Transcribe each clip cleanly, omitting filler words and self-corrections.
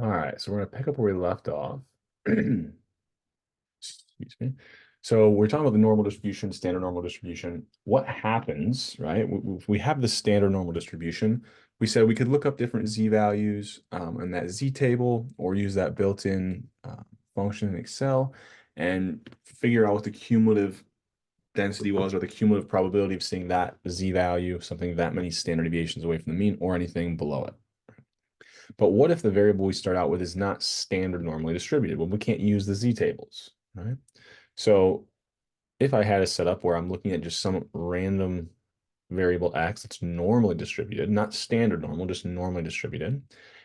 All right, so we're going to pick up where we left off. Excuse me. So we're talking about the normal distribution, standard normal distribution. What happens, right? If we have the standard normal distribution, we said we could look up different z values in that z table or use that built-in function in Excel and figure out what the cumulative density was or the cumulative probability of seeing that z value, something that many standard deviations away from the mean or anything below it. But what if the variable we start out with is not standard normally distributed? Well, we can't use the z-tables, right? So if I had a setup where I'm looking at just some random variable x that's normally distributed, not standard normal, just normally distributed,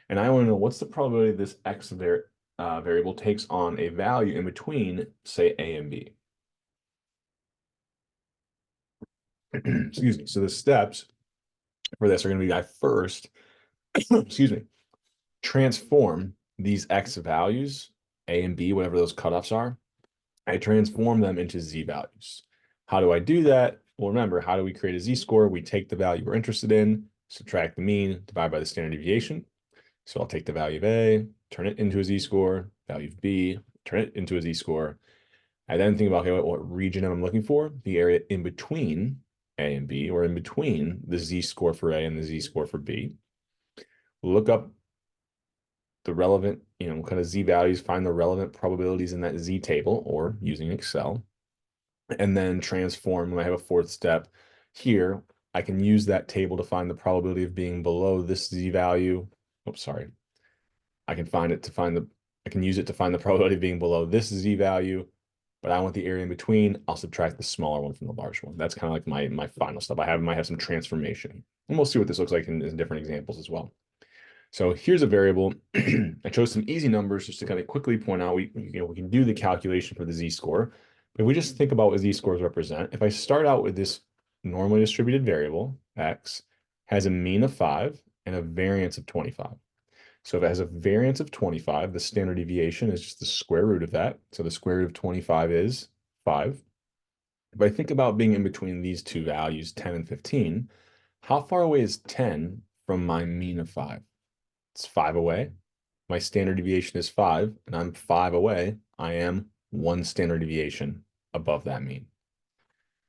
and I want to know what's the probability this variable takes on a value in between, say, a and b. Excuse me. So the steps for this are going to be I first, excuse me, transform these x values, a and b, whatever those cutoffs are. I transform them into z values. How do I do that? Well, remember, how do we create a z-score? We take the value we're interested in, subtract the mean, divide by the standard deviation. So I'll take the value of a, turn it into a z-score, value of b, turn it into a z-score. I then think about, okay, what region am I looking for? The area in between a and b, or in between the z-score for a and the z-score for b. Look up the relevant, kind of z values, find the relevant probabilities in that z table or using Excel, and then transform. When I have a fourth step here, I can use that table to find the probability of being below this z value. Oops, sorry. I can use it to find the probability of being below this z value, but I want the area in between. I'll subtract the smaller one from the large one. That's kind of like my final step. Might have some transformation. And we'll see what this looks like in different examples as well. So here's a variable. I chose some easy numbers just to kind of quickly point out we can do the calculation for the z-score. But if we just think about what z-scores represent, if I start out with this normally distributed variable, x, has a mean of 5 and a variance of 25. So if it has a variance of 25, the standard deviation is just the square root of that. So the square root of 25 is 5. If I think about being in between these two values, 10 and 15, how far away is 10 from my mean of 5? It's 5 away. My standard deviation is 5, and I'm 5 away. I am 1 standard deviation above that mean.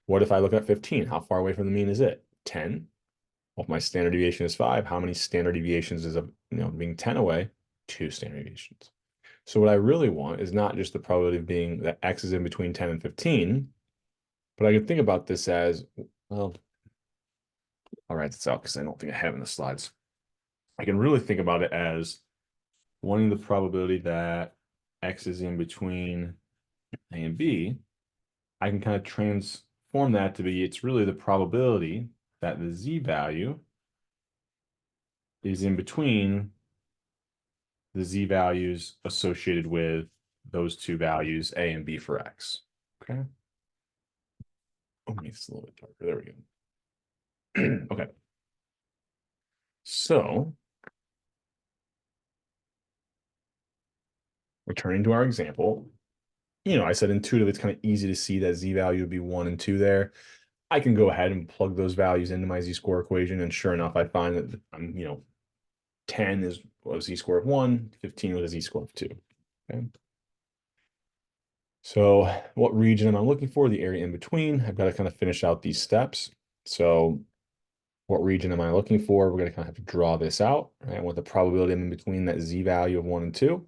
What if I look at 15? How far away from the mean is it? 10. Well, if my standard deviation is 5, how many standard deviations is being 10 away? 2 standard deviations. So what I really want is not just the probability of being that x is in between 10 and 15, but I could think about this as, well, I'll write this out because I don't think I have in the slides. I can really think about it as wanting the probability that x is in between a and b. I can kind of transform that to be, it's really the probability that the z value is in between the z values associated with those two values, a and b for x. Okay. Oh, maybe it's a little bit darker. There we go. Okay. So returning to our example, I said intuitively it's kind of easy to see that z value would be 1 and 2 there. I can go ahead and plug those values into my z-score equation, and sure enough, I find that I'm, 10 is a z-score of 1, 15 with a z-score of 2. Okay. So what region am I looking for? The area in between. I've got to kind of finish out these steps. So what region am I looking for? We're going to kind of have to draw this out. Right? I want the probability in between that z value of 1 and 2.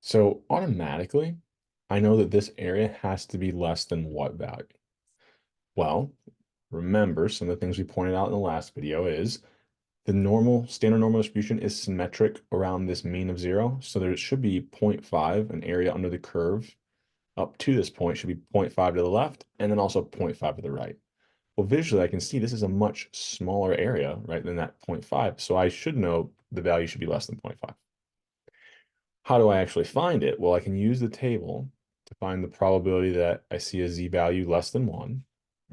So automatically, I know that this area has to be less than what value? Well, remember some of the things we pointed out in the last video is the standard normal distribution is symmetric around this mean of 0. So there should be 0.5, an area under the curve up to this point should be 0.5 to the left, and then also 0.5 to the right. Well, visually, I can see this is a much smaller area, right, than that 0.5. So I should know the value should be less than 0.5. How do I actually find it? Well, I can use the table to find the probability that I see a z value less than 1,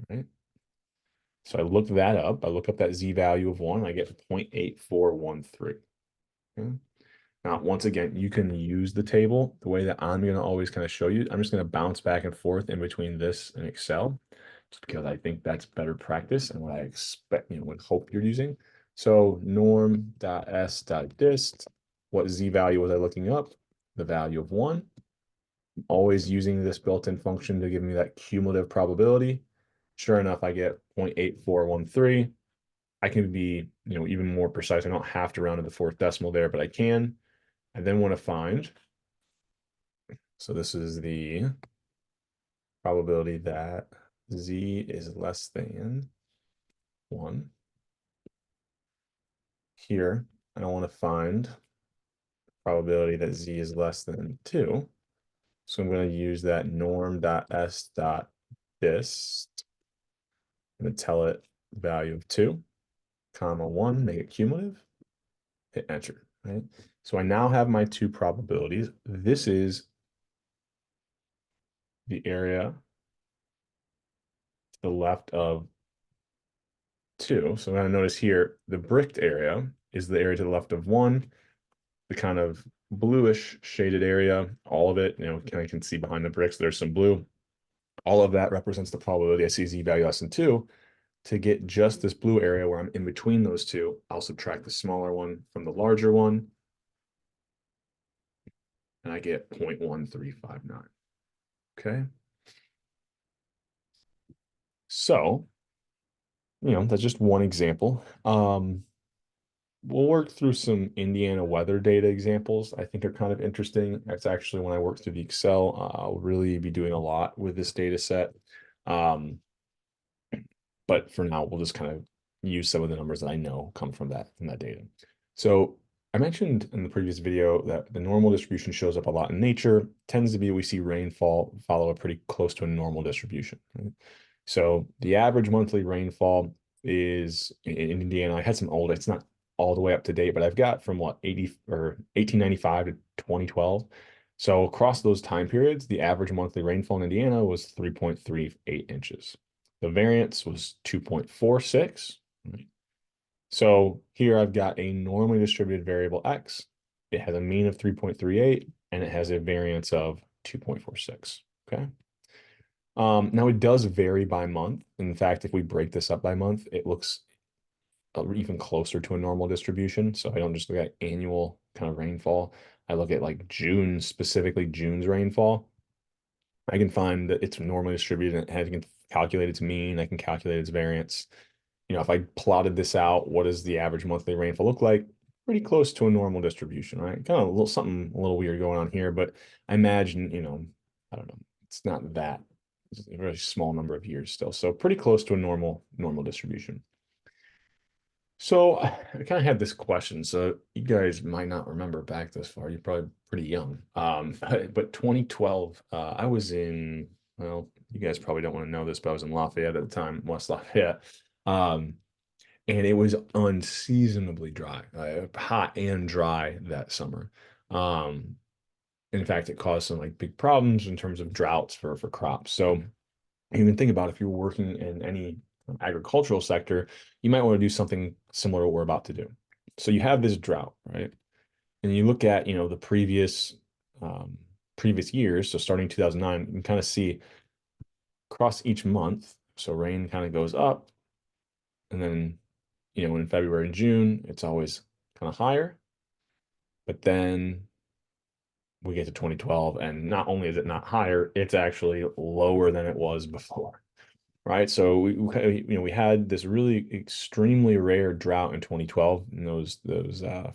right? So I look that up. I look up that z value of 1, and I get 0.8413. Okay? Now, once again, you can use the table the way that I'm going to always kind of show you. I'm just going to bounce back and forth in between this and Excel, just because I think that's better practice and what I expect, would hope you're using. So norm.s.dist, what z value was I looking up? The value of 1. Always using this built-in function to give me that cumulative probability. Sure enough, I get 0.8413. I can be, even more precise. I don't have to round to the fourth decimal there, but I can. I then want to find, so this is the probability that z is less than 1. Here, I want to find probability that z is less than 2. So I'm going to use that norm.s.dist. I'm going to tell it the value of 2, comma 1, make it cumulative, hit enter, right? So I now have my two probabilities. This is the area to the left of 2. So I'm going to notice here, the bricked area is the area to the left of 1. The kind of bluish shaded area, all of it, I can see behind the bricks, there's some blue. All of that represents the probability I see z value less than 2. To get just this blue area where I'm in between those two, I'll subtract the smaller one from the larger one, and I get 0.1359. Okay. So, that's just one example. We'll work through some Indiana weather data examples I think are kind of interesting. That's actually when I work through the Excel, I'll really be doing a lot with this data set. But for now, we'll just kind of use some of the numbers that I know come from that data. So I mentioned in the previous video that the normal distribution shows up a lot in nature, tends to be we see rainfall follow a pretty close to a normal distribution. Right? So the average monthly rainfall is in Indiana. I had some old, it's not all the way up to date, but I've got from 1895 to 2012. So across those time periods, the average monthly rainfall in Indiana was 3.38 inches. The variance was 2.46. Right? So here I've got a normally distributed variable x. It has a mean of 3.38 and it has a variance of 2.46. Okay. Now it does vary by month. In fact, if we break this up by month, it looks even closer to a normal distribution. So I don't just look at annual kind of rainfall. I look at like June, specifically June's rainfall. I can find that it's normally distributed and I can calculate its mean. I can calculate its variance. If I plotted this out, what does the average monthly rainfall look like? Pretty close to a normal distribution, right? Kind of a little something a little weird going on here, but I imagine, I don't know, it's not that, it's a very small number of years still. So pretty close to a normal distribution. So I kind of had this question. So you guys might not remember back this far. You're probably pretty young. But 2012, I was in, well, you guys probably don't want to know this, but I was in Lafayette at the time, West Lafayette. And it was unseasonably dry, hot and dry that summer. In fact, it caused some like big problems in terms of droughts for crops. So even think about if you're working in any agricultural sector, you might want to do something similar to what we're about to do. So you have this drought, right? And you look at, the previous years, so starting 2009, you can kind of see across each month. So rain kind of goes up, and then, in February and June, it's always kind of higher. But then we get to 2012, and not only is it not higher, it's actually lower than it was before. Right. So we had this really extremely rare drought in 2012 in those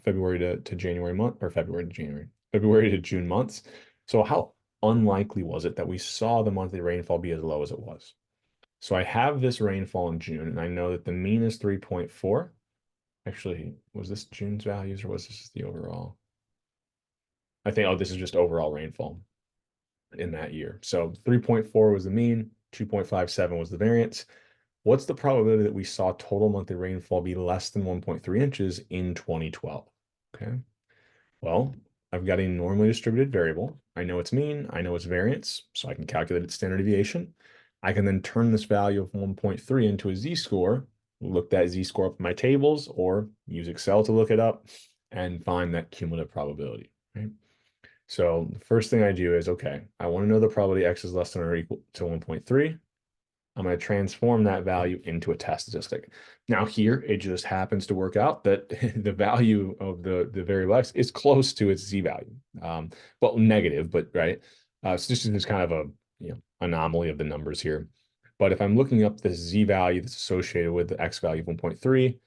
February to January month, or February to June months. So how unlikely was it that we saw the monthly rainfall be as low as it was? So I have this rainfall in June, and I know that the mean is 3.4. Actually, was this June's values or was this the overall? I think, oh, this is just overall rainfall in that year. So 3.4 was the mean, 2.57 was the variance. What's the probability that we saw total monthly rainfall be less than 1.3 inches in 2012? Okay. Well, I've got a normally distributed variable. I know its mean, I know its variance, so I can calculate its standard deviation. I can then turn this value of 1.3 into a z-score, look that z-score up in my tables, or use Excel to look it up and find that cumulative probability, right? So the first thing I do is, okay, I want to know the probability x is less than or equal to 1.3. I'm going to transform that value into a test statistic. Now here, it just happens to work out that the value of the variable x is close to its z-value. Well, negative, but right. So this is kind of a anomaly of the numbers here. But if I'm looking up the z-value that's associated with the x value of 1.3, I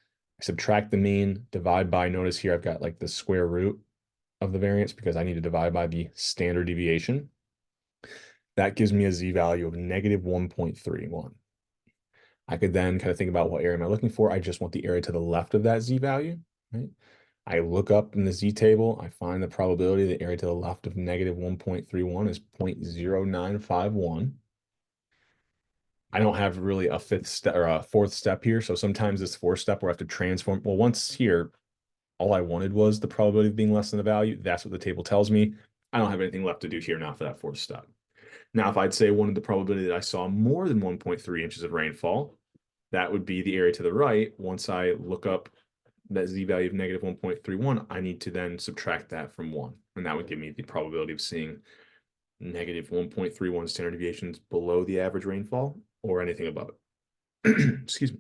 subtract the mean, divide by, notice here I've got like the square root of the variance because I need to divide by the standard deviation. That gives me a z-value of negative 1.31. I could then kind of think about what area am I looking for. I just want the area to the left of that z-value, right? I look up in the z-table, I find the probability the area to the left of negative 1.31 is 0.0951. I don't have really a fifth step or a fourth step here. So sometimes this fourth step where I have to transform. Well, once here, all I wanted was the probability of being less than the value. That's what the table tells me. I don't have anything left to do here now for that fourth step. Now, if I'd say wanted the probability that I saw more than 1.3 inches of rainfall, that would be the area to the right. Once I look up that z-value of negative 1.31, I need to then subtract that from 1. And that would give me the probability of seeing negative 1.31 standard deviations below the average rainfall or anything above it. Excuse me.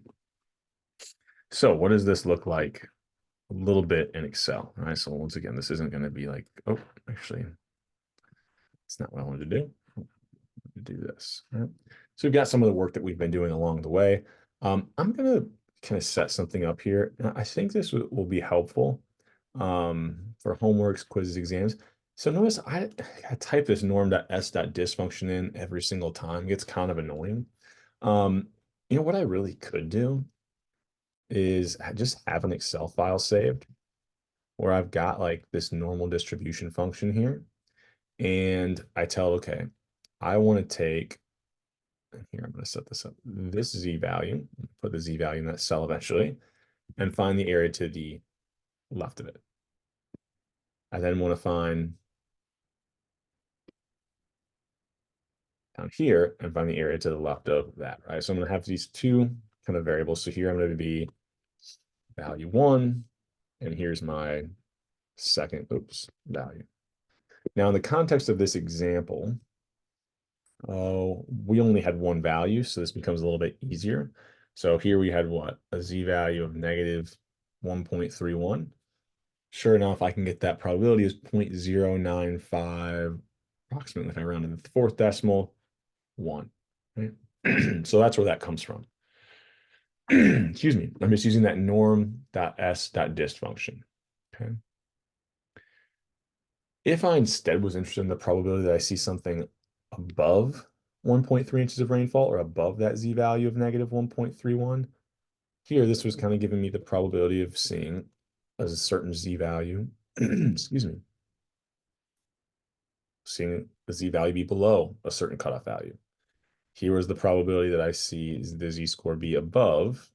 So what does this look like a little bit in Excel? All right, so once again, this isn't going to be like, oh, actually, it's not what I wanted to do. Do this. Right? So we've got some of the work that we've been doing along the way. I'm going to kind of set something up here. I think this will be helpful for homeworks, quizzes, exams. So notice I type this norm.s.dis function in every single time. It gets kind of annoying. What I really could do is just have an Excel file saved where I've got like this normal distribution function here. And I tell, okay, I want to take, here, I'm going to set this up, this z-value, put the z-value in that cell eventually, and find the area to the left of it. I then want to find down here and find the area to the left of that, right? So I'm going to have these two kind of variables. So here I'm going to be value 1, and here's my second, value. Now in the context of this example, we only had one value, so this becomes a little bit easier. So here we had what? A z-value of negative 1.31. Sure enough, I can get that probability is 0.095, approximately, if I round to the fourth decimal, 1. Right? So that's where that comes from. Excuse me. I'm just using that norm.s.dist function. Okay. If I instead was interested in the probability that I see something above 1.3 inches of rainfall or above that z-value of negative 1.31, here this was kind of giving me the probability of seeing a certain z-value, excuse me, seeing the z-value be below a certain cutoff value. Here was the probability that I see the z-score be above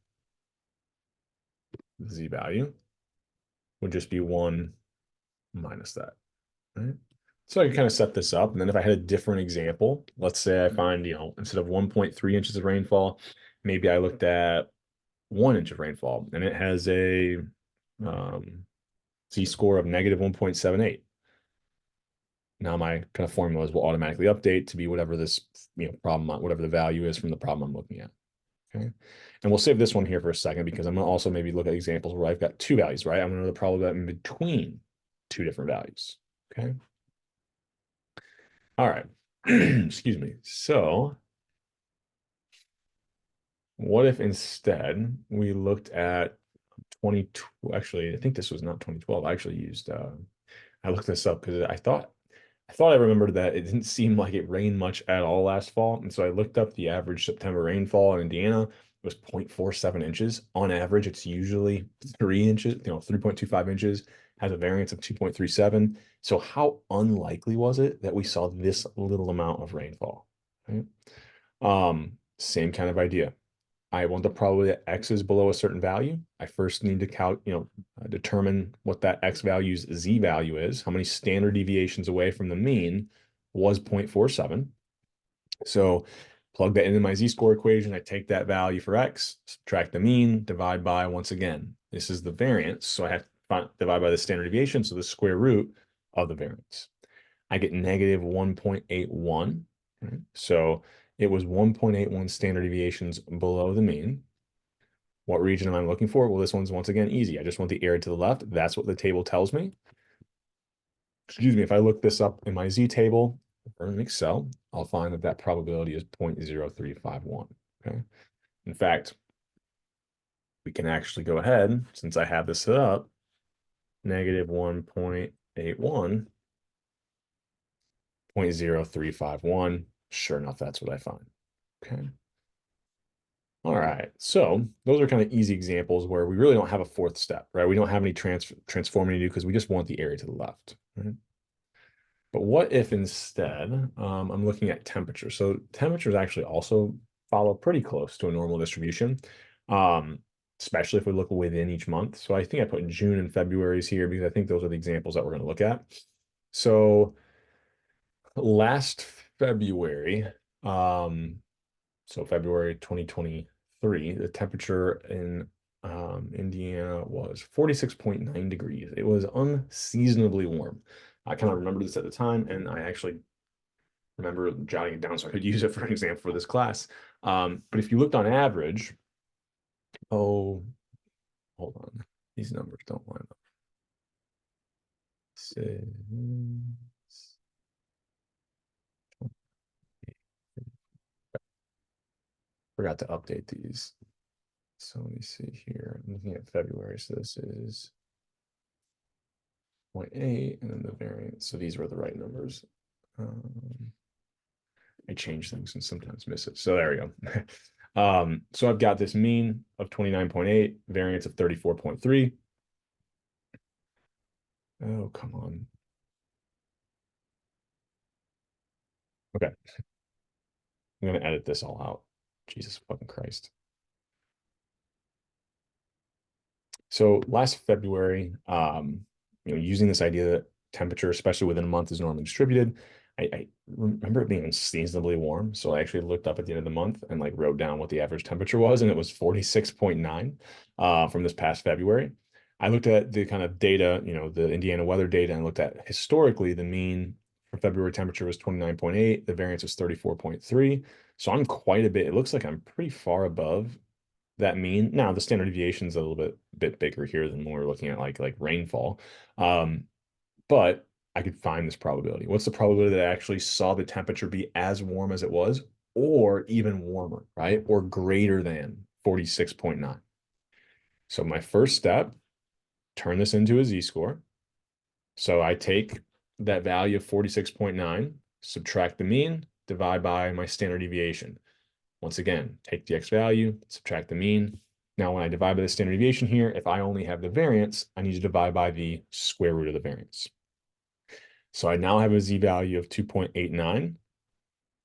the z-value, would just be 1 minus that, right? So I can kind of set this up. And then if I had a different example, let's say I find, instead of 1.3 inches of rainfall, maybe I looked at 1 inch of rainfall and it has a z-score of negative 1.78. Now my kind of formulas will automatically update to be whatever this problem, whatever the value is from the problem I'm looking at. Okay. And we'll save this one here for a second because I'm going to also maybe look at examples where I've got two values, right? I'm going to know the probability in between two different values. Okay. All right. Excuse me. So what if instead we looked at 20, actually, I think this was not 2012. I actually used, I looked this up because I thought I remembered that it didn't seem like it rained much at all last fall. And so I looked up the average September rainfall in Indiana. It was 0.47 inches. On average, it's usually 3 inches, 3.25 inches, has a variance of 2.37. So how unlikely was it that we saw this little amount of rainfall? Right? Same kind of idea. I want the probability that x is below a certain value. I first need to determine what that x value's z value is. How many standard deviations away from the mean was 0.47. So plug that into my z-score equation. I take that value for x, subtract the mean, divide by, once again, this is the variance. So I have to divide by the standard deviation, so the square root of the variance. I get negative 1.81. Right? So It was 1.81 standard deviations below the mean. What region am I looking for? Well, this one's once again easy. I just want the area to the left. That's what the table tells me. Excuse me, if I look this up in my Z table or in Excel, I'll find that that probability is 0.0351. Okay. In fact, we can actually go ahead, since I have this set up, negative 1.81, 0.0351. Sure enough, that's what I find. Okay. All right. So those are kind of easy examples where we really don't have a fourth step, right? We don't have any transforming to do because we just want the area to the left. Right? But what if instead I'm looking at temperature? So temperatures actually also follow pretty close to a normal distribution, um, especially if we look within each month. So I think I put June and February's here because I think those are the examples that we're going to look at. So last February, so February 2023, the temperature in Indiana was 46.9 degrees. It was unseasonably warm. I kind of remember this at the time, and I actually remember jotting it down so I could use it for an example for this class. But if you looked on average, oh, hold on, these numbers don't line up. Six, forgot to update these. So let me see here. I'm looking at February. So this is 0.8 and then the variance. So these were the right numbers. I change things and sometimes miss it. So there we go. So I've got this mean of 29.8, variance of 34.3. Oh, come on. Okay. I'm going to edit this all out. Jesus fucking Christ. So last February, using this idea that temperature, especially within a month, is normally distributed, I remember it being unseasonably warm. So I actually looked up at the end of the month and like wrote down what the average temperature was, and it was 46.9 from this past February. I looked at the kind of data, the Indiana weather data, and looked at historically the mean for February temperature was 29.8, the variance was 34.3. So I'm quite a bit, it looks like I'm pretty far above that mean. Now the standard deviation is a little bit bigger here than when we're looking at like rainfall. But I could find this probability. What's the probability that I actually saw the temperature be as warm as it was, or even warmer, right? Or greater than 46.9. So my first step, turn this into a z-score. So I take that value of 46.9, subtract the mean, divide by my standard deviation. Once again, take the x value, subtract the mean. Now, when I divide by the standard deviation here, if I only have the variance, I need to divide by the square root of the variance. So I now have a z value of 2.89.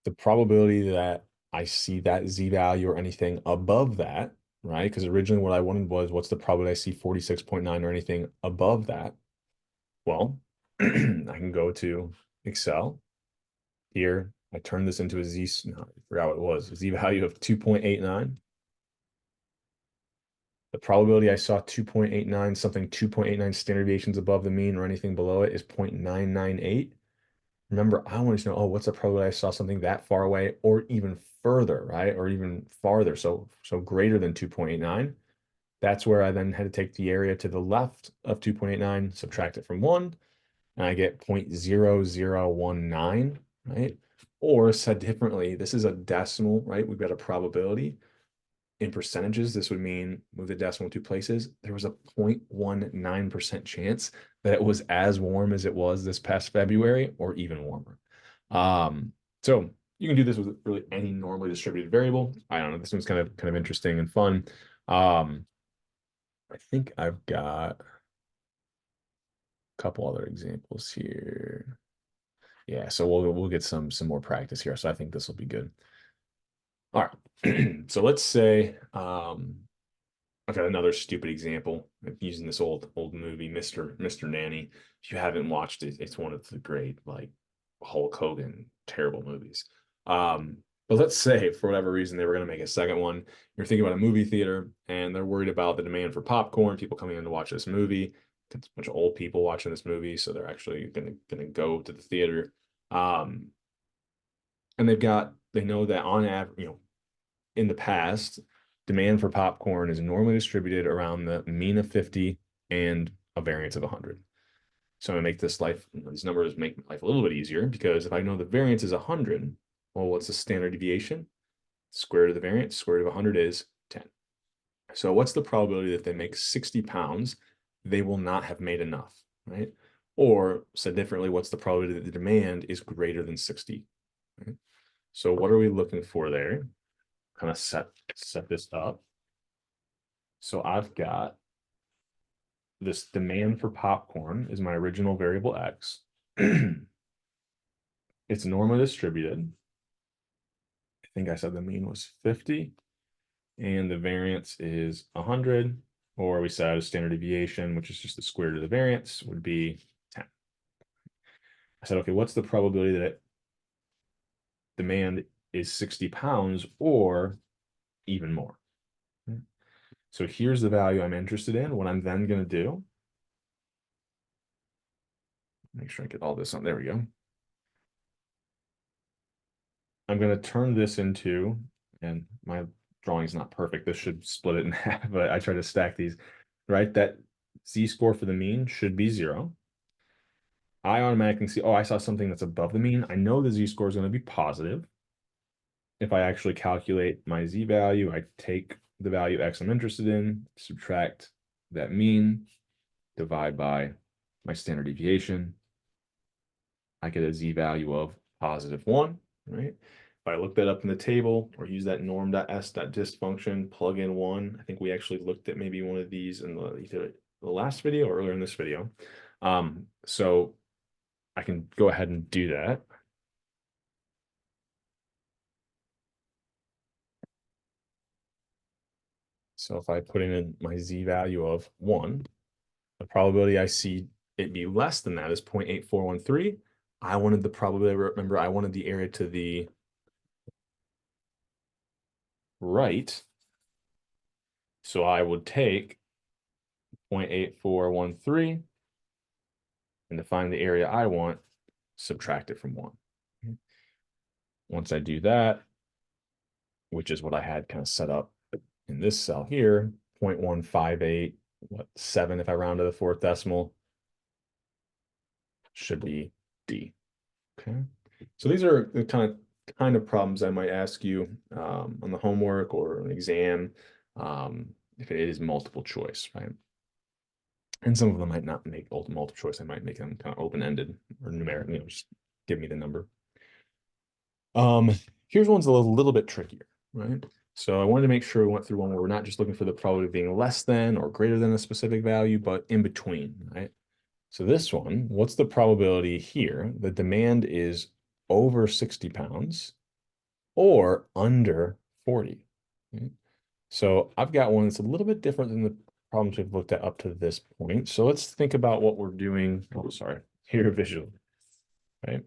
The probability that I see that z value or anything above that, right? Because originally what I wanted was, what's the probability I see 46.9 or anything above that? Well, I can go to Excel here. I turn this into a no, I forgot what it was, a z value of 2.89. The probability I saw 2.89, something 2.89 standard deviations above the mean or anything below it is 0.998. Remember, I wanted to know, what's the probability I saw something that far away or even further, right? Or even farther, so greater than 2.89. That's where I then had to take the area to the left of 2.89, subtract it from 1, and I get 0.0019, right? Or said differently, this is a decimal, right? We've got a probability. In percentages, this would mean move the decimal 2 places. There was a 0.19% chance that it was as warm as it was this past February or even warmer. So you can do this with really any normally distributed variable. I don't know. This one's kind of interesting and fun. I think I've got a couple other examples here. Yeah, so we'll get some more practice here. So I think this will be good. All right. So let's say I've got another stupid example of using this old movie, Mr. Nanny. If you haven't watched it, it's one of the great like Hulk Hogan terrible movies. But let's say for whatever reason they were going to make a second one. You're thinking about a movie theater and they're worried about the demand for popcorn, people coming in to watch this movie. It's a bunch of old people watching this movie, so they're actually gonna go to the theater. And they know that on average, in the past, demand for popcorn is normally distributed around the mean of 50 and a variance of 100. So I'm gonna make these numbers make life a little bit easier, because if I know the variance is 100, well, what's the standard deviation? Square root of the variance, square root of 100 is 10. So what's the probability that they make 60 pounds, they will not have made enough, right? Or said differently, what's the probability that the demand is greater than 60? Right? So what are we looking for there? Kind of set this up. So I've got this demand for popcorn is my original variable X. It's normally distributed. I think I said the mean was 50 and the variance is 100, or we said a standard deviation, which is just the square root of the variance, would be 10. I said, okay, what's the probability that demand is 60 pounds or even more? So here's the value I'm interested in. What I'm then going to do, make sure I get all this on. There we go. I'm going to turn this into, and my drawing is not perfect. This should split it in half, but I try to stack these, right? That z-score for the mean should be 0. I automatically see, oh, I saw something that's above the mean. I know the z-score is going to be positive. If I actually calculate my z-value, I take the value X I'm interested in, subtract that mean, divide by my standard deviation. I get a z-value of +1, right? If I look that up in the table or use that norm.s.dist function, plug in 1, I think we actually looked at maybe one of these in either the last video or earlier in this video. So I can go ahead and do that. So if I put in my z-value of 1, the probability I see it be less than that is 0.8413. I wanted the probability, remember, I wanted the area to the right. So I would take 0.8413, and to find the area I want, subtract it from 1. Once I do that, which is what I had kind of set up in this cell here, 0.158, 7 if I round to the 4th decimal, should be D. Okay. So these are the kind of problems I might ask you on the homework or an exam, if it is multiple choice, right? And some of them might not make multiple choice. I might make them kind of open-ended or numeric, just give me the number. Here's one's a little bit trickier, right? So I wanted to make sure we went through one where we're not just looking for the probability of being less than or greater than a specific value, but in between, right? So this one, what's the probability here? The demand is over 60 pounds or under 40. Right? So I've got one that's a little bit different than the problems we've looked at up to this point. So let's think about what we're doing. Oh, sorry, here visually, right?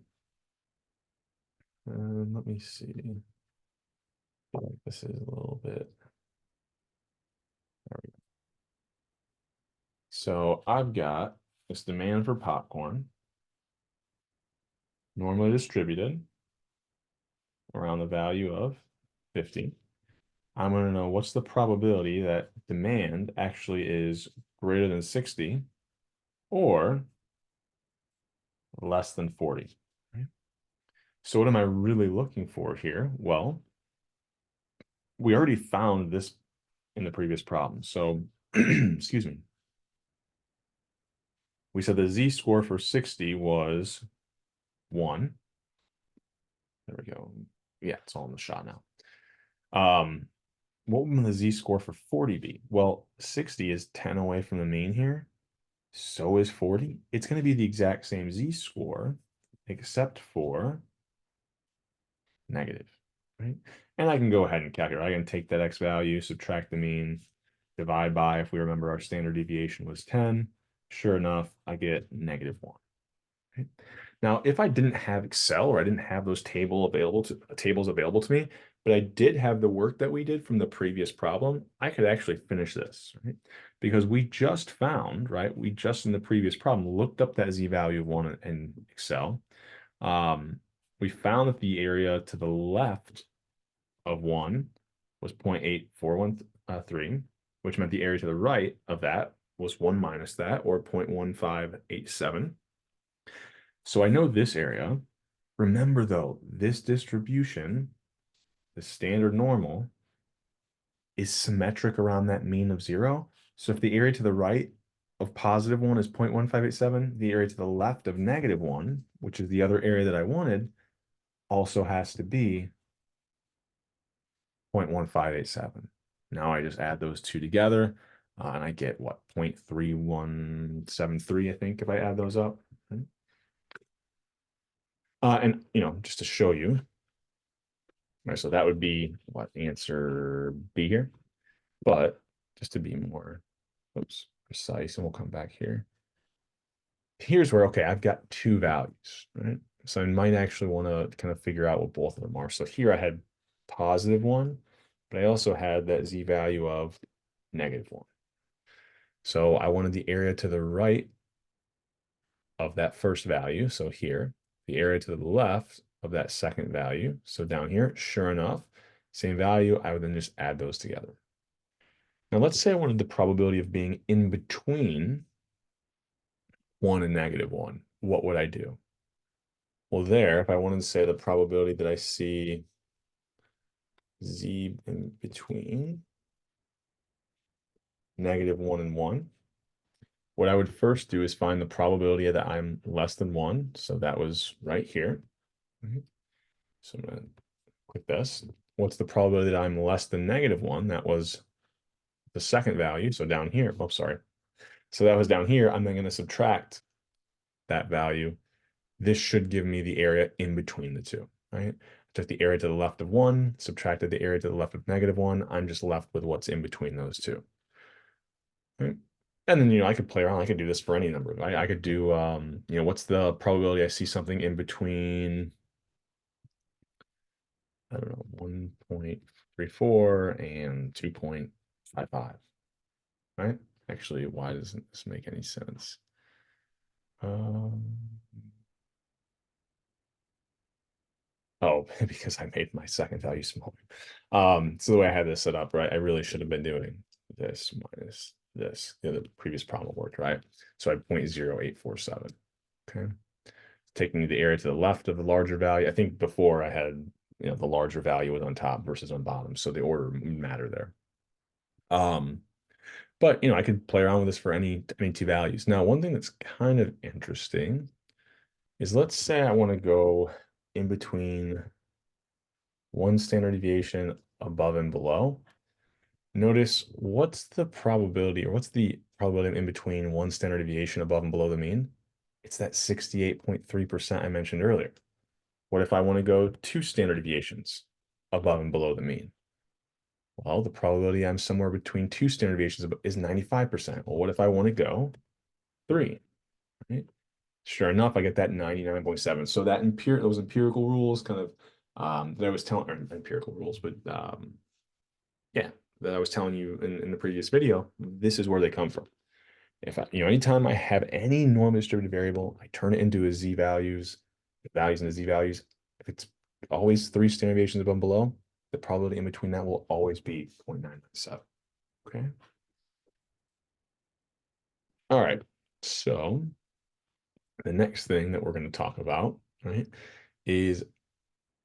Let me see. I feel like this is a little bit. There we go. So I've got this demand for popcorn, normally distributed around the value of 50. I'm going to know what's the probability that demand actually is greater than 60 or less than 40. Right? So what am I really looking for here? Well, we already found this in the previous problem. So, excuse me. We said the z-score for 60 was 1. There we go. Yeah, it's all in the shot now. What would the z-score for 40 be? Well, 60 is 10 away from the mean here. So is 40. It's going to be the exact same z-score, except for negative, right? And I can go ahead and calculate. I can take that x value, subtract the mean, divide by, if we remember our standard deviation was 10. Sure enough, I get -1. Right? Now, if I didn't have Excel or I didn't have those tables available to me, but I did have the work that we did from the previous problem, I could actually finish this, right? Because we just found, right? We just in the previous problem looked up that z-value of 1 in Excel. we found that the area to the left of 1 was 0.8413, which meant the area to the right of that was 1 minus that, or 0.1587. So I know this area. Remember, though, this distribution, the standard normal, is symmetric around that mean of 0. So if the area to the right of positive 1 is 0.1587, the area to the left of negative 1, which is the other area that I wanted, also has to be 0.1587. Now I just add those two together, and I get what, 0.3173, I think, if I add those up. And just to show you, right, so that would be what, answer B here. But just to be more, precise, and we'll come back here. Here's where, okay, I've got two values, right? So I might actually want to kind of figure out what both of them are. So here I had positive 1, but I also had that z value of negative 1. So I wanted the area to the right of that first value. So here, the area to the left of that second value. So down here, sure enough, same value, I would then just add those together. Now let's say I wanted the probability of being in between 1 and negative 1. What would I do? Well, there, if I wanted to say the probability that I see z in between negative 1 and 1, what I would first do is find the probability that I'm less than 1. So that was right here. So I'm going to click this. What's the probability that I'm less than negative 1? That was the second value. So down here, oh, sorry. So that was down here. I'm then going to subtract that value. This should give me the area in between the two, right? Took the area to the left of 1, subtracted the area to the left of negative 1. I'm just left with what's in between those two. Right? And then, I could play around. I could do this for any number. I could do, what's the probability I see something in between, I don't know, 1.34 and 2.55, right? Actually, why doesn't this make any sense? Oh, because I made my second value smaller. So the way I had this set up, right, I really should have been doing this minus this. The previous problem worked, right? So I had 0.0847. Okay. Taking the area to the left of the larger value. I think before I had, the larger value was on top versus on bottom. So the order matter there. But I could play around with this for any two values. Now, one thing that's kind of interesting is, let's say I want to go in between one standard deviation above and below. Notice what's the probability, or what's the probability in between one standard deviation above and below the mean? It's that 68.3% I mentioned earlier. What if I want to go 2 standard deviations above and below the mean? Well, the probability I'm somewhere between 2 standard deviations is 95%. Well, what if I want to go 3? Right? Sure enough, I get that 99.7. So that those empirical rules kind of that I was telling, or empirical rules, but yeah, that I was telling you in the previous video, this is where they come from. If anytime I have any normally distributed variable, I turn it into a z-values, values into z-values. If it's always 3 standard deviations above and below, the probability in between that will always be 0.997. Okay. All right. So the next thing that we're going to talk about, right, is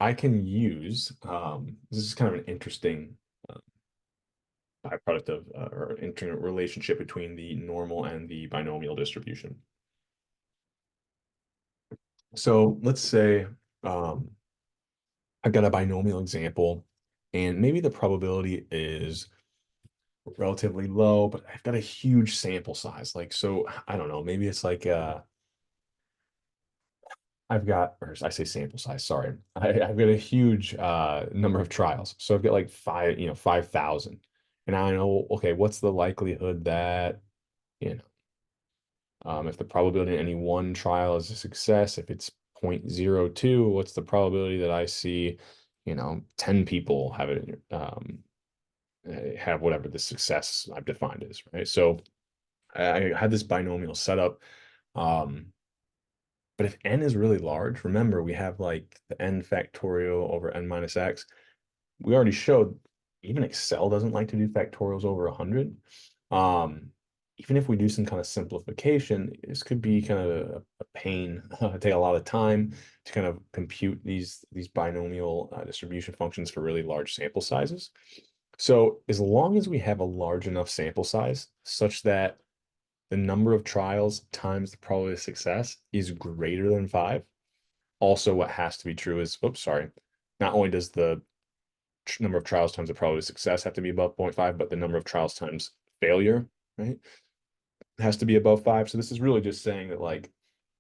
I can use, this is kind of an interesting byproduct of, or interesting relationship between the normal and the binomial distribution. So let's say I've got a binomial example, and maybe the probability is relatively low, but I've got a huge sample size. Like, so I don't know, maybe it's like I've got, or I say sample size, sorry. I've got a huge number of trials. So I've got like 5,000. And I know, okay, what's the likelihood that, if the probability in any one trial is a success, if it's 0.02, what's the probability that I see, 10 people have it, have whatever the success I've defined is, right? So I had this binomial setup. But if n is really large, remember we have like the n factorial over n minus x. We already showed even Excel doesn't like to do factorials over 100. Even if we do some kind of simplification, this could be kind of a pain. Take a lot of time to kind of compute these binomial distribution functions for really large sample sizes. So as long as we have a large enough sample size such that the number of trials times the probability of success is greater than 5. Also, what has to be true is, oops, sorry, not only does the number of trials times the probability of success have to be above 0.5, but the number of trials times failure, right, has to be above 5. So this is really just saying that like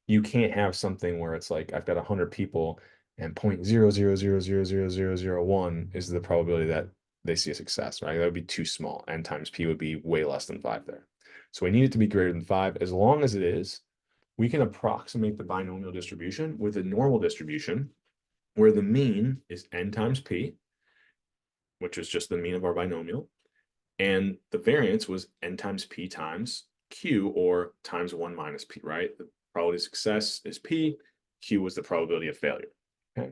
you can't have something where it's like I've got 100 people and 0.00000001 is the probability that they see a success, right? That would be too small. N times P would be way less than 5 there. So we need it to be greater than 5. As long as it is, we can approximate the binomial distribution with a normal distribution where the mean is N times P, which is just the mean of our binomial. And the variance was N times P times Q, or times 1 minus P, right? The probability of success is P. Q was the probability of failure. Okay.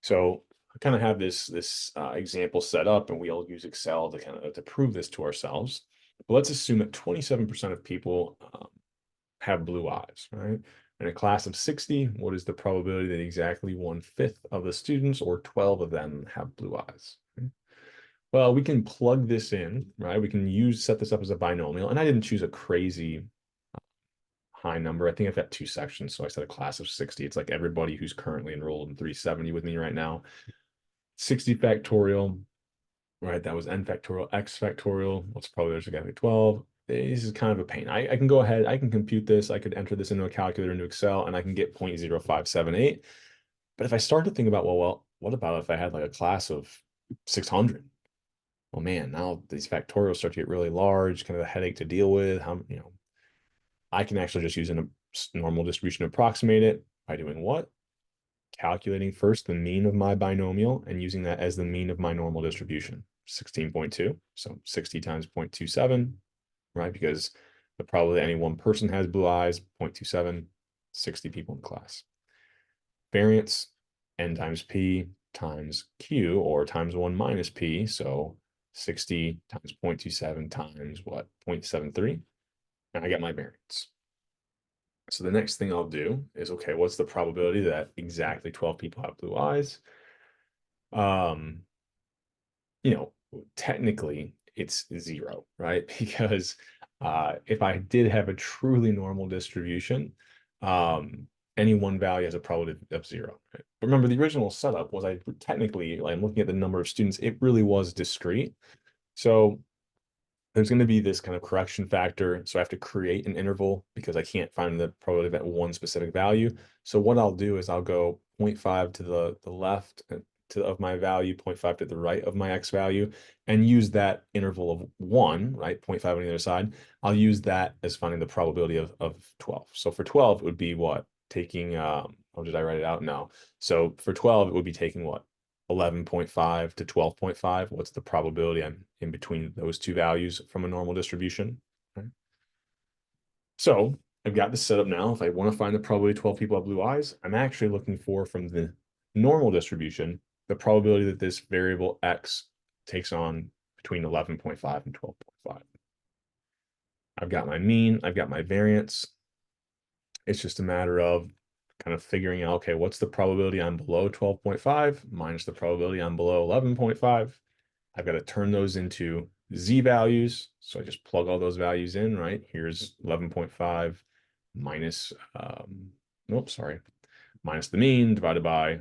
So I kind of have this example set up, and we'll use Excel to kind of to prove this to ourselves. But let's assume that 27% of people have blue eyes, right? In a class of 60, what is the probability that exactly 1/5 of the students, or 12 of them, have blue eyes? Okay. Well, we can plug this in, right? We can set this up as a binomial, and I didn't choose a crazy high number. I think I've got 2 sections, so I said a class of 60. It's like everybody who's currently enrolled in 370 with me right now. 60 factorial, right? That was n factorial, x factorial. What's probably there's exactly 12. This is kind of a pain. I can go ahead, I can compute this. I could enter this into a calculator, into Excel, and I can get 0.0578. But if I start to think about, well, what about if I had like a class of 600? Well, man, now these factorials start to get really large, kind of a headache to deal with. I can actually just use a normal distribution to approximate it by doing what? Calculating first the mean of my binomial and using that as the mean of my normal distribution, 16.2. So 60 times 0.27, right? Because the probability any one person has blue eyes, 0.27, 60 people in class. Variance, n times p times q, or times 1 minus p. So 60 times 0.27 times what? 0.73. And I get my variance. So the next thing I'll do is, okay, what's the probability that exactly 12 people have blue eyes? Um, technically it's 0, right? Because if I did have a truly normal distribution, any one value has a probability of 0. Right? Remember, the original setup was technically, like, I'm looking at the number of students, it really was discrete. So there's going to be this kind of correction factor. So I have to create an interval because I can't find the probability of that one specific value. So what I'll do is I'll go 0.5 to the left of my value, 0.5 to the right of my x value, and use that interval of 1, right? 0.5 on the other side. I'll use that as finding the probability of 12. So for 12, it would be what? Taking, oh, did I write it out? No. So for 12, it would be taking what? 11.5 to 12.5. What's the probability I'm in between those two values from a normal distribution? Okay. So I've got this set up now. If I want to find the probability 12 people have blue eyes, I'm actually looking for, from the normal distribution, the probability that this variable x takes on between 11.5 and 12.5. I've got my mean, I've got my variance. It's just a matter of kind of figuring out, okay, what's the probability I'm below 12.5 minus the probability I'm below 11.5. I've got to turn those into z values. So I just plug all those values in, right? Here's 11.5 minus, minus the mean divided by,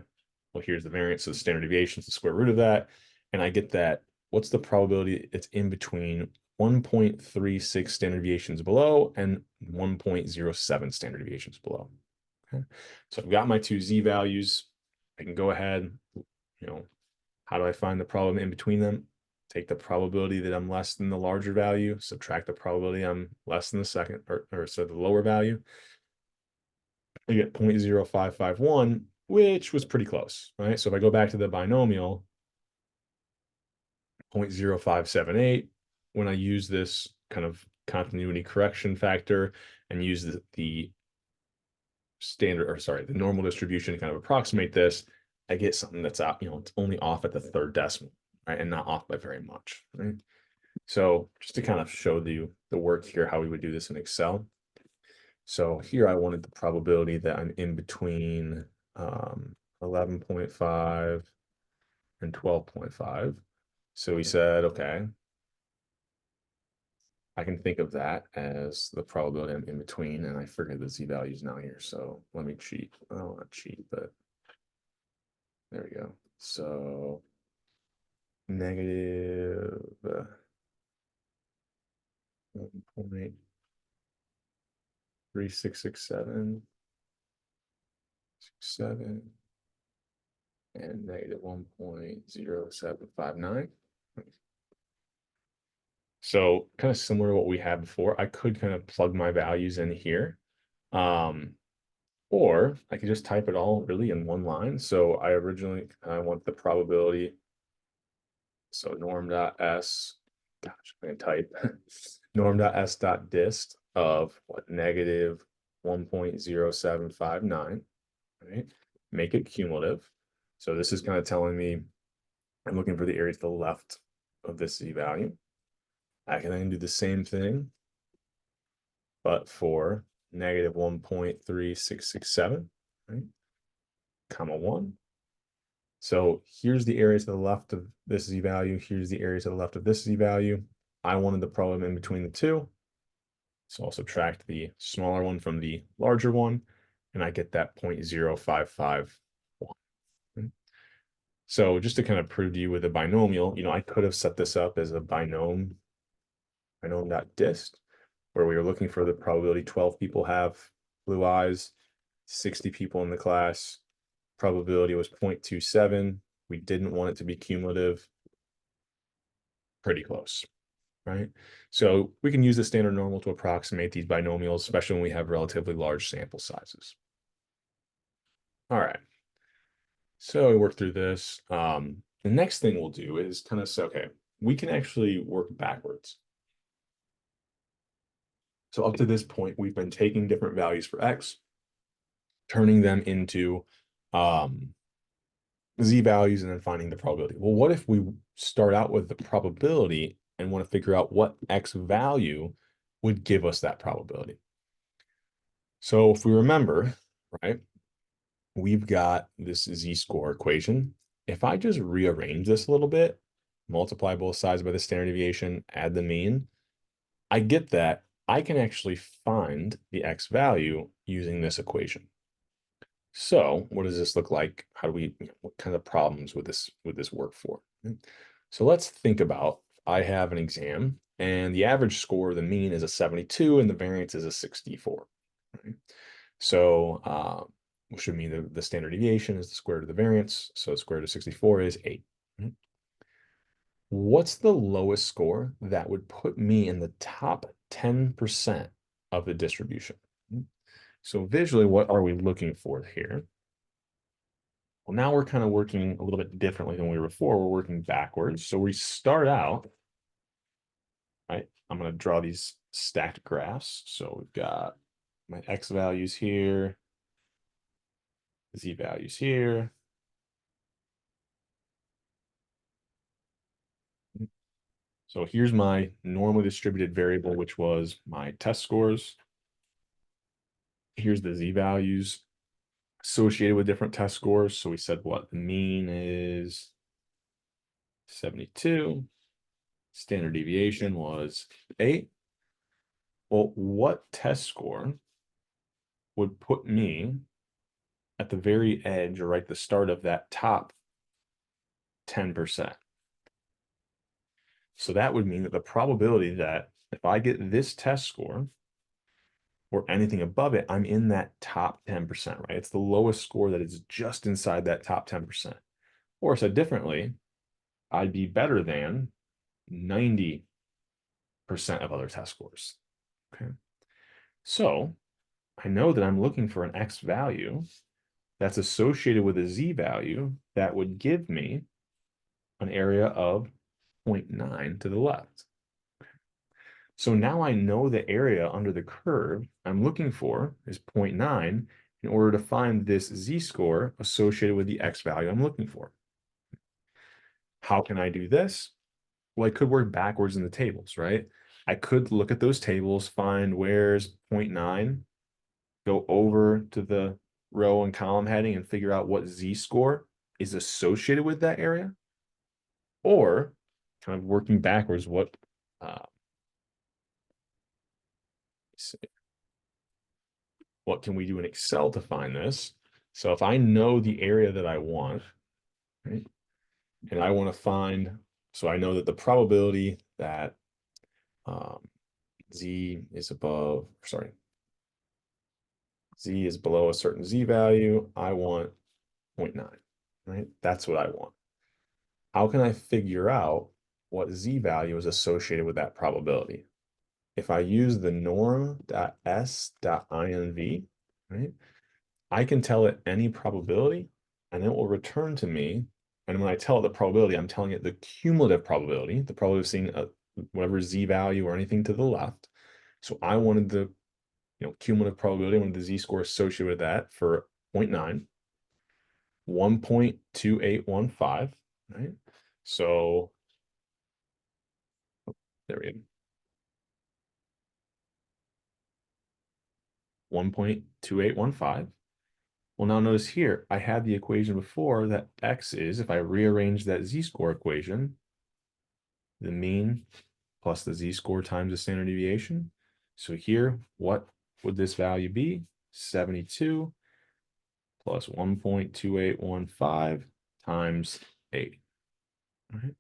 well, here's the variance. So the standard deviation is the square root of that. And I get that, what's the probability it's in between 1.36 standard deviations below and 1.07 standard deviations below. Okay. So I've got my two z values. I can go ahead, how do I find the problem in between them? Take the probability that I'm less than the larger value, subtract the probability I'm less than the second, or so the lower value. I get 0.0551, which was pretty close, right? So if I go back to the binomial, 0.0578, when I use this kind of continuity correction factor and use the standard, or sorry, the normal distribution to kind of approximate this, I get something that's out, it's only off at the third decimal, right? And not off by very much, right? So just to kind of show the work here, how we would do this in Excel. So here I wanted the probability that I'm in between 11.5 and 12.5. So we said, okay, I can think of that as the probability I'm in between, and I figured the z-value is now here. So let me cheat. I don't want to cheat, but there we go. So negative 1.3667, 67, and negative 1.0759. So kind of similar to what we had before, I could kind of plug my values in here. Or I could just type it all really in one line. So I want the probability. So norm.s, gosh, I'm going to type norm.s.dist of what, negative 1.0759, right? Make it cumulative. So this is kind of telling me I'm looking for the area to the left of this z-value. I can then do the same thing, but for negative 1.3667, right? Comma 1. So here's the area to the left of this z-value. Here's the area to the left of this z-value. I wanted the problem in between the two. So I'll subtract the smaller one from the larger one, and I get that 0.0551. So just to kind of prove to you with a binomial, I could have set this up as a binom.dist, where we were looking for the probability 12 people have blue eyes, 60 people in the class. Probability was 0.27. We didn't want it to be cumulative. Pretty close, right? So we can use the standard normal to approximate these binomials, especially when we have relatively large sample sizes. All right. So we work through this. The next thing we'll do is kind of say, okay, we can actually work backwards. So up to this point, we've been taking different values for x, turning them into z-values, and then finding the probability. Well, what if we start out with the probability and want to figure out what x value would give us that probability? So if we remember, right, we've got this z-score equation. If I just rearrange this a little bit, multiply both sides by the standard deviation, add the mean, I get that I can actually find the x value using this equation. So what does this look like? How do we, what kind of problems would this work for? So let's think about, I have an exam and the average score, the mean is a 72 and the variance is a 64. Right? So which should mean the standard deviation is the square root of the variance. So the square root of 64 is 8. Right? What's the lowest score that would put me in the top 10% of the distribution? So visually, what are we looking for here? Well, now we're kind of working a little bit differently than we were before. We're working backwards. So we start out, right? I'm going to draw these stacked graphs. So we've got my x values here, z values here. So here's my normally distributed variable, which was my test scores. Here's the z values associated with different test scores. So we said what the mean is 72. Standard deviation was 8. Well, what test score would put me at the very edge or right at the start of that top 10%? So that would mean that the probability that if I get this test score or anything above it, I'm in that top 10%, right? It's the lowest score that is just inside that top 10%. Or said differently, I'd be better than 90% of other test scores. Okay. So I know that I'm looking for an x value that's associated with a z value that would give me an area of 0.9 to the left. So now I know the area under the curve I'm looking for is 0.9. in order to find this z-score associated with the x value I'm looking for. How can I do this? Well, I could work backwards in the tables, right? I could look at those tables, find where's 0.9, go over to the row and column heading and figure out what z-score is associated with that area. Or kind of working backwards, what can we do in Excel to find this? So if I know the area that I want, right, and I want to find, so I know that the probability that z is above, sorry, z is below a certain z value, I want 0.9, right? That's what I want. How can I figure out what z value is associated with that probability? If I use the norm.s.inv, right, I can tell it any probability and it will return to me. And when I tell it the probability, I'm telling it the cumulative probability, the probability of seeing whatever z value or anything to the left. So I wanted the cumulative probability, I wanted the z-score associated with that for 0.9, 1.2815, right? So there we go. 1.2815. Well, now notice here, I had the equation before that x is, if I rearrange that z-score equation, the mean plus the z-score times the standard deviation. So here, what would this value be? 72 plus 1.2815 times 8. All right.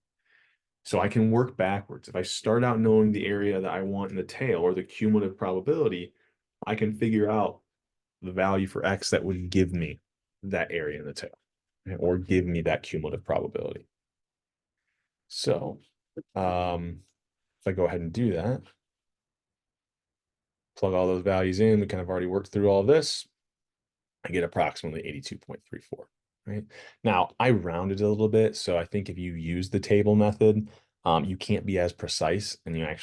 So I can work backwards. If I start out knowing the area that I want in the tail or the cumulative probability, I can figure out the value for x that would give me that area in the tail, or give me that cumulative probability. So if I go ahead and do that, plug all those values in, we kind of already worked through all this, I get approximately 82.34, right? Now, I rounded a little bit, so I think if you use the table method, you can't be as precise, and I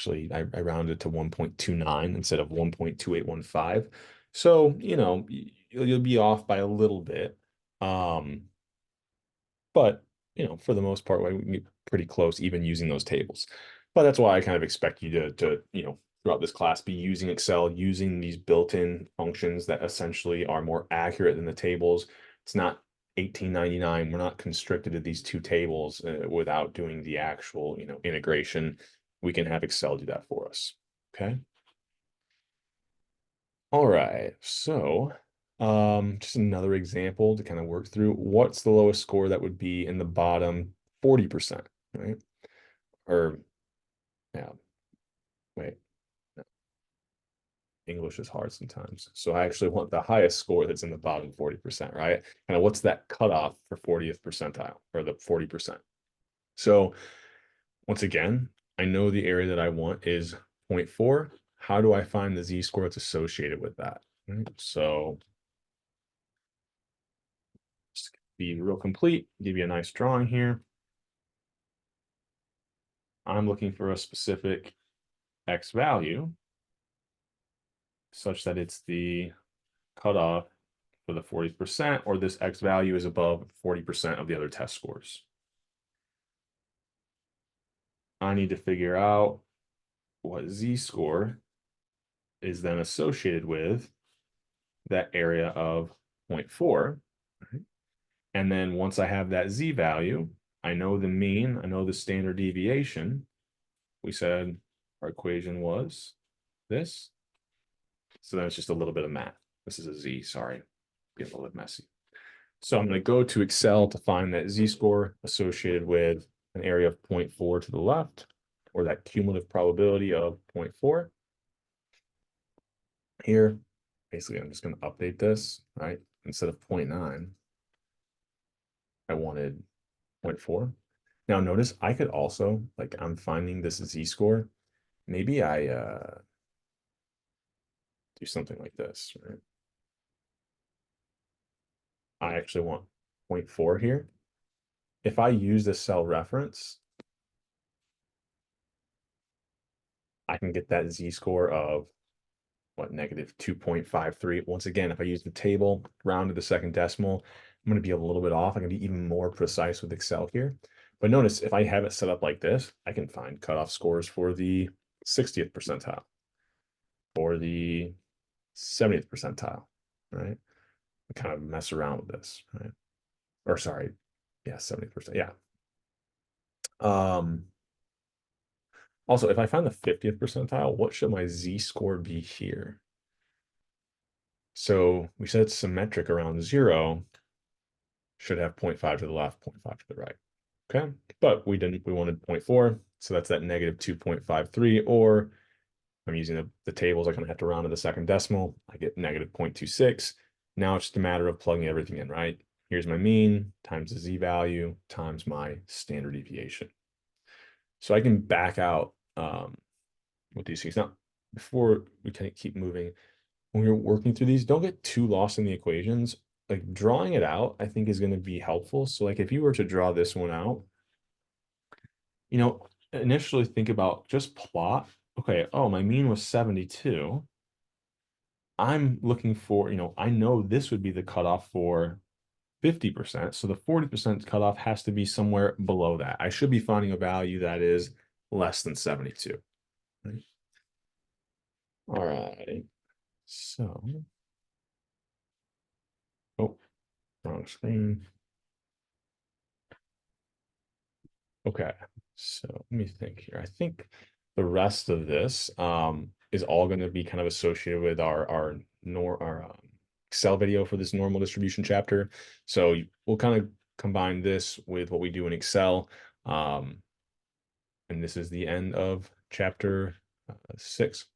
rounded to 1.29 instead of 1.2815. So, you'll be off by a little bit. But, for the most part, we can get pretty close even using those tables. But that's why I kind of expect you to throughout this class, be using Excel, using these built-in functions that essentially are more accurate than the tables. It's not 1899. We're not constricted to these two tables without doing the actual, integration. We can have Excel do that for us. Okay. All right. So just another example to kind of work through. What's the lowest score that would be in the bottom 40%, right? Or, yeah, wait. English is hard sometimes. So I actually want the highest score that's in the bottom 40%, right? And what's that cutoff for 40th percentile or the 40%? So once again, I know the area that I want is 0.4. How do I find the z-score that's associated with that? Right? So just to be real complete, give you a nice drawing here. I'm looking for a specific x value such that it's the cutoff for the 40%, or this x value is above 40% of the other test scores. I need to figure out what z-score is then associated with that area of 0.4. Right? And then once I have that z value, I know the mean, I know the standard deviation. We said our equation was this. So then it's just a little bit of math. This is a z, sorry, getting a little bit messy. So I'm going to go to Excel to find that z-score associated with an area of 0.4 to the left, or that cumulative probability of 0.4. Here, basically, I'm just going to update this, right? Instead of 0.9, I wanted 0.4. Now notice I could also, like, I'm finding this z-score. Maybe I do something like this, right? I actually want 0.4 here. If I use the cell reference, I can get that z-score of what, negative 2.53. Once again, if I use the table, round to the second decimal, I'm going to be a little bit off. I can be even more precise with Excel here. But notice if I have it set up like this, I can find cutoff scores for the 60th percentile or the 70th percentile, right? I kind of mess around with this, right? Or sorry, yeah, 70%. Yeah. Also, if I find the 50th percentile, what should my z-score be here? So we said it's symmetric around 0, should have 0.5 to the left, 0.5 to the right. Okay, but we didn't, we wanted 0.4, so that's that negative 2.53, or I'm using the tables, I kind of have to round to the second decimal, I get negative 0.26. Now it's just a matter of plugging everything in, right? Here's my mean times the z-value times my standard deviation. So I can back out with these things. Now, before we kind of keep moving, when you're working through these, don't get too lost in the equations. Like drawing it out, I think is going to be helpful. So like if you were to draw this one out, initially think about just plot. Okay, oh, my mean was 72. I'm looking for, I know this would be the cutoff for 50%. So the 40% cutoff has to be somewhere below that. I should be finding a value that is less than 72. Right? All right. So, oh, wrong screen. Okay. So let me think here. I think the rest of this is all going to be kind of associated with our Excel video for this normal distribution chapter. So we'll kind of combine this with what we do in Excel. And this is the end of chapter 6.